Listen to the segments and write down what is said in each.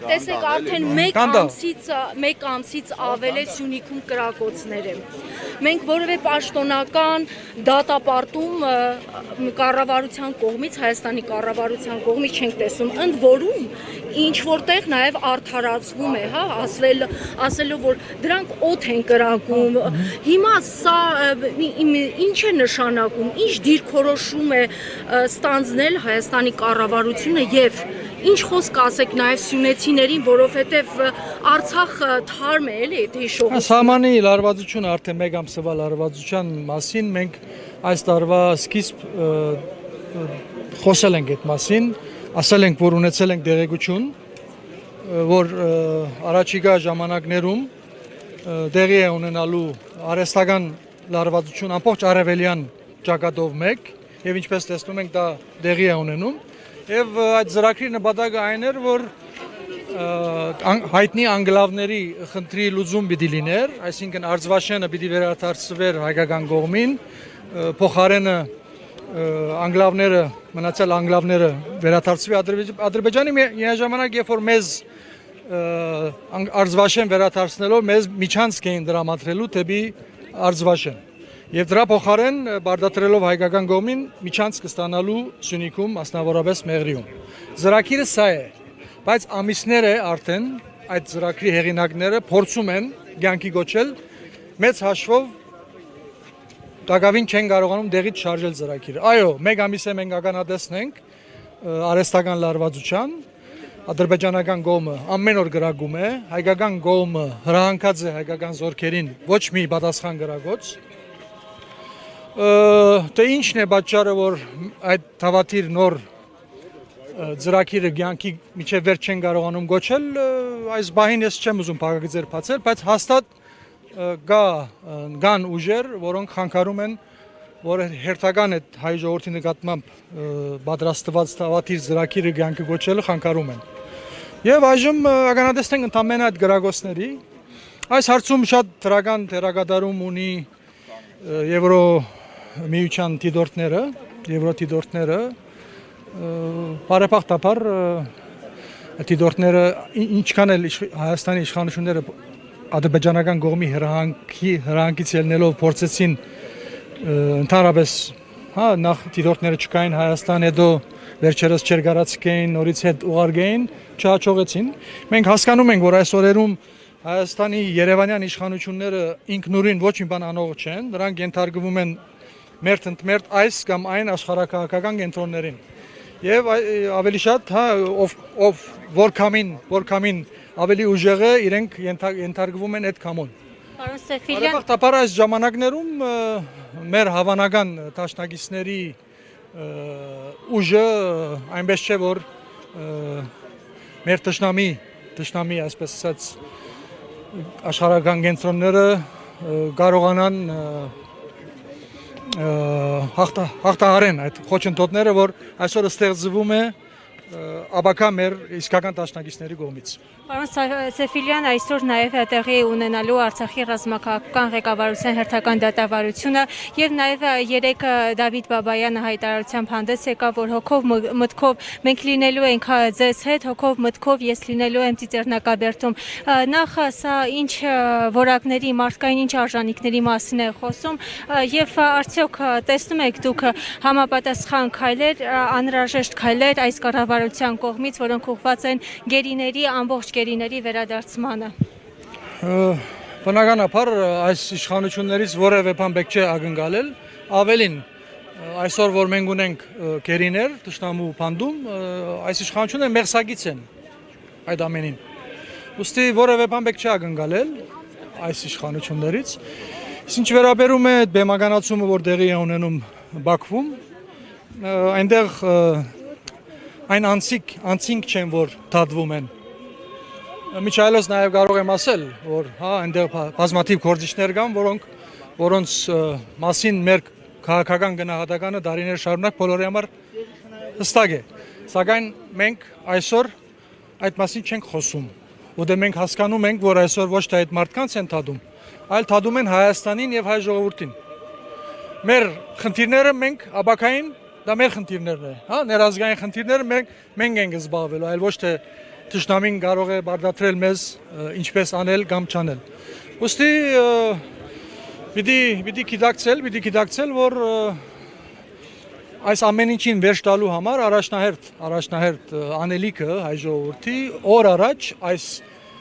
Տեսեք, արդեն մեկ ամսից ավել է Սյունիքում կրակոցներ են։ Մենք որևէ պաշտոնական դատապարտում կառավարության կողմից, Հայաստանի կառավարության կողմից չենք տեսում, ընդ որում ինչ որտեղ նաև արդարացվում է, հա, ասելով որ դրանք օդ են կրակում։ Հիմա սա ինչ է նշանակում, ինչ դիրքորոշում է ստանձնել Հայաստանի կառավարությունը եւ ինչ խոսք ասեք նաև սյունեցիներին, որովհետև Արցախը թարմ է, էլի, այդ հիշողությունը։ Սահմանի լարվածությունը արդեն մեկ ամսվա լարվածության մասին մենք այս տարվա սկիզբ խոսել ենք այդ մասին, ասել ենք, որ ունեցել ենք դեղեցություն, որ առաջիկա ժամանակներում դեղի է ունենալու արհեստական լարվածություն ամբողջ արևելյան ճակատով մեկ, եւ ինչպես տեսնում ենք դա դեղի է ունենում։ Եվ այդ ծրագրի նպատակը այն էր, որ հայտնի անգլավների խնդրի լուծում պիտի լիներ, այսինքն Արձվաշենը պիտի վերադարձվեր հայկական կողմին, փոխարենը անգլավները, մնացյալ անգլավները վերադարձվի Ադրբեջանի միաժամանակ, երբ որ մեզ Արձվաշեն վերադարձնելով մեզ միջանցք էին դրամատրելու դեպի Արձվաշեն։ Եվ դրա փոխարեն բարդատրելով հայկական կողմին միջանցք ստանալու Սյունիքում, մասնավորապես Մեղրիում։ Ծրագիրը սա է, բայց ամիսներ է արդեն այդ ծրագրի հեղինակները փորձում են կյանքի կոչել, մեծ հաշվով դակավին չեն կարողանում դեղից շարժել ծրագիրը։ Այո, մեկ ամիս է մենք ականատեսնենք արհեստական լարվածության, ադրբեջանական կողմը ամեն օր գրագում է, հայկական կողմը հրահանգած է հայկական զորքերին ոչ մի պատասխան գրագոց։ Թե ինչն է պատճառը, որ այդ թավաթիր նոր ծրագիրը կյանքի միջև վերջ չեն կարողանում գոչել, այս բահին ես չեմ ուզում փակագծեր բացել, բայց հաստատ կան ուժեր, որոնք խանգարում են, որ հերթական այդ հայ ժողովրդի նկատմամբ պատրաստված թավաթիր ծրագիրը կյանքի գոչելը խանգարում են։ Եվ այժմ ականատես ենք ընդամենը այդ գրագոցների։ Այս հարցում շատ դրական դերակատարում ունի Եվրո միության դիտորդները, եվրոդիտորդները, բարեբախտաբար դիտորդները ինչքան էլ Հայաստանի իշխանությունները ադրբեջանական կողմի հրահանգից ելնելով փորձեցին ընդհանրապես, հա, նախ դիտորդները չկային Հայաստան, հետո վերջերս չերգարացկեին, նորից հետ ուղարկեին, չհաջողեցին։ Մենք հասկանում ենք, որ այս օրերում Հայաստանի Երևանյան իշխանությունները ինքնուրույն ոչ մի բան անող չեն, նրանք ենթարկվում են մերթ ընդ մերթ այս կամ այն աշխարհակահաղական կենտրոններին։ Եվ ավելի շատ, հա, ով որքամին ավելի ուժեղ է, իրենք ենթարկվում են այդ կամոն։ Պարոն Սեֆիլյան, բարեբախտաբար այս ժամանակներում մեր հավանական դաշնակիցների ուժը այնպես չէ, որ մեր թշնամի, այսպես ասած, աշխարհական կենտրոնները կարողանան հաղթահարեն այդ խոչընդոտները, որ այսօր ստեղծվում է աբակա մեր իսկական դաշնակիցների կողմից։ Պարոն Սեֆիլյան, այսօր նաև տեղի ունենալու Արցախի ռազմաքաղաքական ղեկավարության հերթական դատավարությունը եւ նաև երեք Դավիթ Բաբայանը հայտարարությամբ հանդես եկավ, որ հոգով մտքով մենք լինելու ենք ձեզ հետ, հոգով մտքով ես լինելու եմ Ծիծեռնակաբերդում։ Նախ սա ինչ որակների, մարդկային ինչ արժանինքների մասին է խոսում եւ արդյոք տեսնում եք դուք համապատասխան քայլեր, անհրաժեշտ քայլեր այս կառավարության կողմից, որոնք ուղղված են գերիների ամբողջ գերիների վերադարձմանը։ Բնականաբար այս իշխանություններից որևէ բան պետք չէ ակնկալել, ավելին այսօր որ մենք ունենք գերիներ թշնամու բանդում, այս իշխանությունները մեղսագից են այդ ամենին։ Ուստի որևէ բան պետք չէ ակնկալել այս իշխանություններից։ Ինչ վերաբերում է բեմականացումը, որ տեղի է ունենում Բաքվում, այնտեղ այն անցինք չեն, որ դատվում են։ Միջայլոց նաև կարող եմ ասել, որ հա այնտեղ բազմաթիվ գործիչներ կան, որոնց մասին մեր քաղաքական գնահատականը դարիներ շարունակ բոլորի համար հստակ է։ Սակայն մենք այսօր այդ մասին չենք խոսում, որտեղ մենք հասկանում ենք, որ այսօր ոչ թե այդ մարդկանց են դատում, այլ դատում են Հայաստանին եւ հայ ժողովրդին։ Մեր խնդիրները մենք աբակային դա մեր խնդիրներն է, հա, ներազգային խնդիրները մենք ենք զբաղվելու, այլ ոչ թե Թշնամին կարող է բարդացրել մեզ ինչպես անել կամ չանել։ Ոստի պիտի գիտակցել, որ այս ամեն ինչին վերջ տալու համար առաջնահերթ անելիքը հայ ժողովրդի օր առաջ այս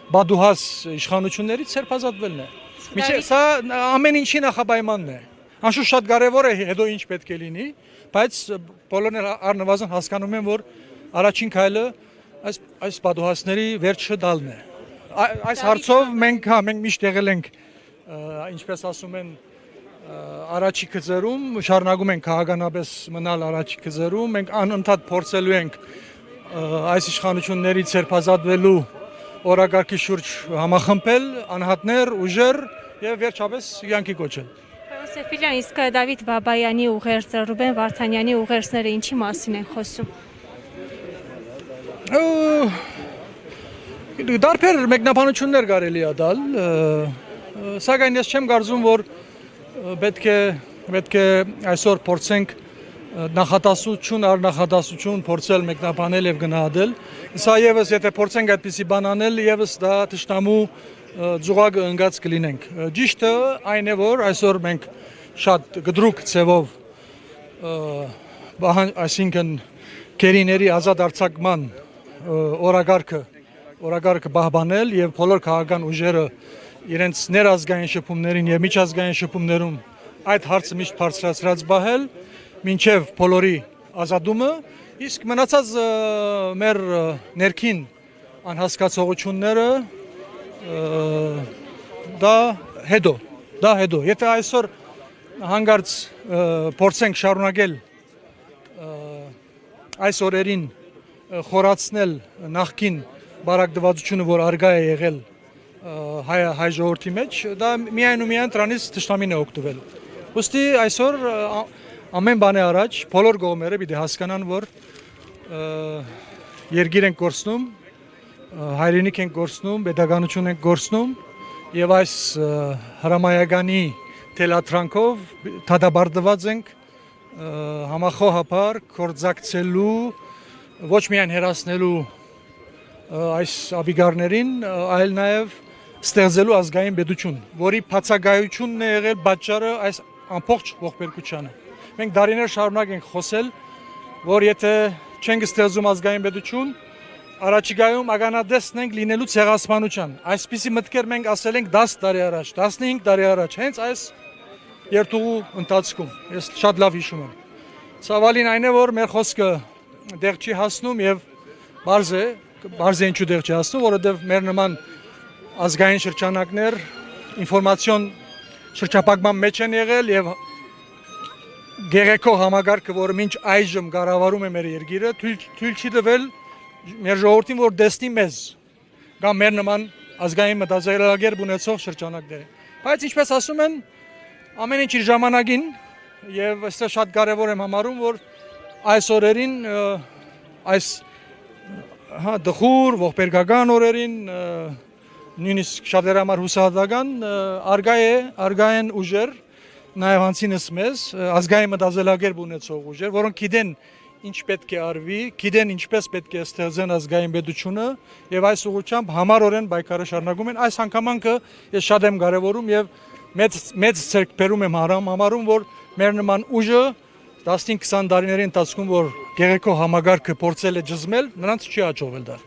բադուհաս իշխանություններից ցերպազատվելն է։ Միջև սա ամեն ինչի նախապայմանն է։ Անշուշտ շատ կարևոր է հետո ինչ պետք է լինի, բայց բոլորն առնվազն հասկանում են, որ առաջին քայլը այս բադուհասների վերջը տալն է։ Այս հարցով մենք միշտ եղել ենք, ինչպես ասում են, առաջի գծերում, շարունակում ենք քաղաքականապես մնալ առաջի գծերում, մենք անընդհատ փորձելու ենք այս իշխանությունների ցերպազատվելու օրակարգի շուրջ համախմբել, անհատներ, ուժեր եւ վերջապես յանքի կոչել։ Սեֆիրյան, իսկ Դավիթ Բաբայանի ուղերձը, Ռուբեն Վարդանյանի ուղերձները ինչի մասին են խոսում։ Դարբեր մեկնաբանություններ կարելի է տալ, սակայն ես չեմ կարծում, որ պետք է այսօր փորձենք նախատասություն առ նախատասություն փորձել մեկնաբանել եւ գնահատել։ Սա եւս եթե փորձենք այդպիսի բան անել, եւս դա թշնամու ձուղակը ընկած կլինենք։ Ճիշտը այն է, որ այսօր մենք շատ գդրուկ ցևով այսինքն գերիների ազատ արձակման օրակարգը պահպանել եւ բոլոր քաղաքական ուժերը իրենց ներազգային շփումներին եւ միջազգային շփումներում այդ հարցը միշտ բարձրացրած բահել մինչեւ բոլորի ազատումը, իսկ մնացած մեր ներքին անհասկացողությունները դա հետո եթե այսօր հանգարց փորձենք շարունակել այս օրերին խորացնել նախքին բարակդվածությունը, որ արգա է եղել հայ ժողովրդի մեջ, դա միայն ու միայն դրանից թշնամին է օգտվել։ Ոստի այսօր ամեն բանի առաջ բոլոր կողմերը պիտի հասկանան, որ երկիր ենք գործնում, հայրենիք ենք գործնում, պետականություն ենք գործնում եւ այս հրամայականի թելաթրանքով դադարդված ենք համախոհաբար կորձակցելու ոչ միայն հերացնելու այս աբիգարներին, այլ նաեւ ստեղծելու ազգային պետություն, որի բացակայությունն է եղել պատճառը այս ամբողջ ողբերգությանը։ Մենք դարիներ շարունակ ենք խոսել, որ եթե չենք ստեղծում ազգային պետություն, առաջիկայում ականատեսն ենք լինելու ցեղասպանության։ Այսպիսի մտքեր մենք ասել ենք 10 տարի առաջ, 15 տարի առաջ, հենց այս երթուղու ընթացքում։ Ես շատ լավ հիշում եմ։ Ցավալին այն է, որ մեր խոսքը դեռ չի հասնում եւ բարձ է ինչու դեռ չի հասնում, որովհետեւ մեր նման ազգային շրջանակներ ինֆորմացիոն շրջապատման մեջ են եղել եւ գերեկո համագարկը, որը մինչ այժմ կառավարում է մեր երկիրը, թույլ չի տվել մեր ժողովրդին, որ տեսնի մեզ կամ մեր նման ազգային մտածելակերպ ունեցող շրջանակները։ Բայց ինչպես ասում են, ամեն ինչ իր ժամանակին եւ այստեղ շատ կարեւոր եմ համարում, որ այս օրերին այս դխուր ողբերգական օրերին նույնիսկ շատերի համար հուսահատական արգա են ուժեր նաև հանցինս մեզ ազգային մտածելակերպ ունեցող ուժեր, որոնք գիտեն ինչ պետք է արվի, գիտեն ինչպես պետք է ստեղծեն ազգային պետությունը եւ այս ուղղությամբ համառորեն պայքարը շարունակում են։ Այս հանգամանքը ես շատ եմ կարեւորում եւ մեծ ցերկբերում եմ համարում, որ մեր նման ուժը 15-20 տարիների ընթացքում որ գեղեցիկ համագարկը փորձել է ճզմել, նրանց չի հաջողվել դա։